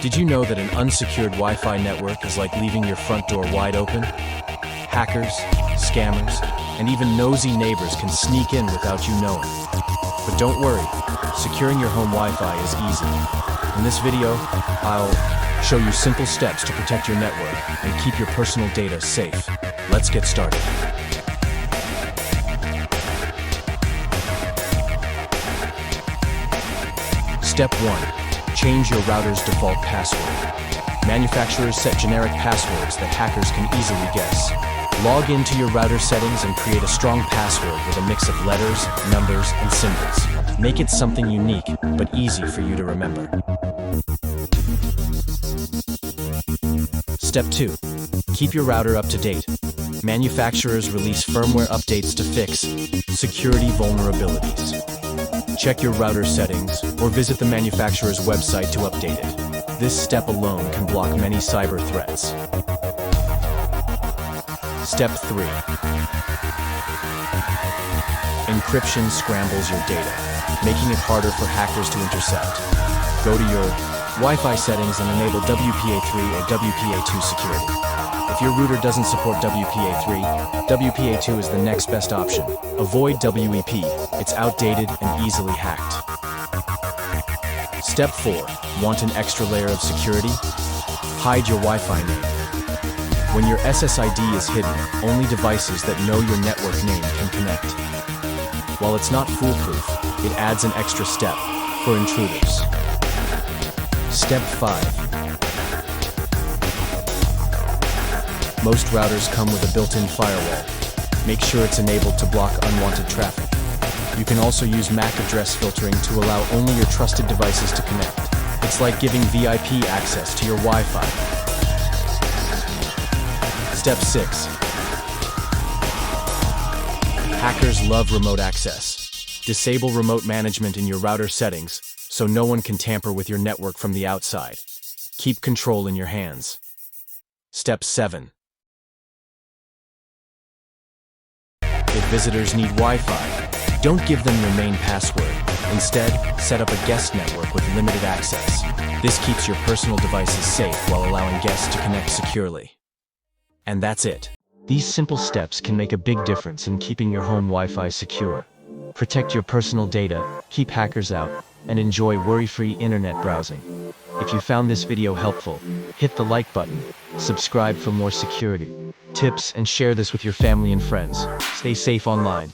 Did you know that an unsecured Wi-Fi network is like leaving your front door wide open? Hackers, scammers, and even nosy neighbors can sneak in without you knowing. But don't worry, securing your home Wi-Fi is easy. In this video, I'll show you simple steps to protect your network and keep your personal data safe. Let's get started. Step 1. Change your router's default password. Manufacturers set generic passwords that hackers can easily guess. Log into your router settings and create a strong password with a mix of letters, numbers, and symbols. Make it something unique, but easy for you to remember. Step 2. Keep your router up to date. Manufacturers release firmware updates to fix security vulnerabilities. Check your router settings or visit the manufacturer's website to update it. This step alone can block many cyber threats. Step 3. Encryption scrambles your data, making it harder for hackers to intercept. Go to your Wi-Fi settings and enable WPA3 or WPA2 security. If your router doesn't support WPA3, WPA2 is the next best option. Avoid WEP, it's outdated and easily hacked. Step 4. Want an extra layer of security? Hide your Wi-Fi name. When your SSID is hidden, only devices that know your network name can connect. While it's not foolproof, it adds an extra step for intruders. Step 5. Most routers come with a built-in firewall. Make sure it's enabled to block unwanted traffic. You can also use MAC address filtering to allow only your trusted devices to connect. It's like giving VIP access to your Wi-Fi. Step 6. Hackers love remote access. Disable remote management in your router settings so no one can tamper with your network from the outside. Keep control in your hands. Step 7. If visitors need Wi-Fi, don't give them your main password. Instead, set up a guest network with limited access. This keeps your personal devices safe while allowing guests to connect securely. And that's it. These simple steps can make a big difference in keeping your home Wi-Fi secure. Protect your personal data, keep hackers out, and enjoy worry-free internet browsing. If you found this video helpful, hit the like button, subscribe for more security tips, and share this with your family and friends. Stay safe online.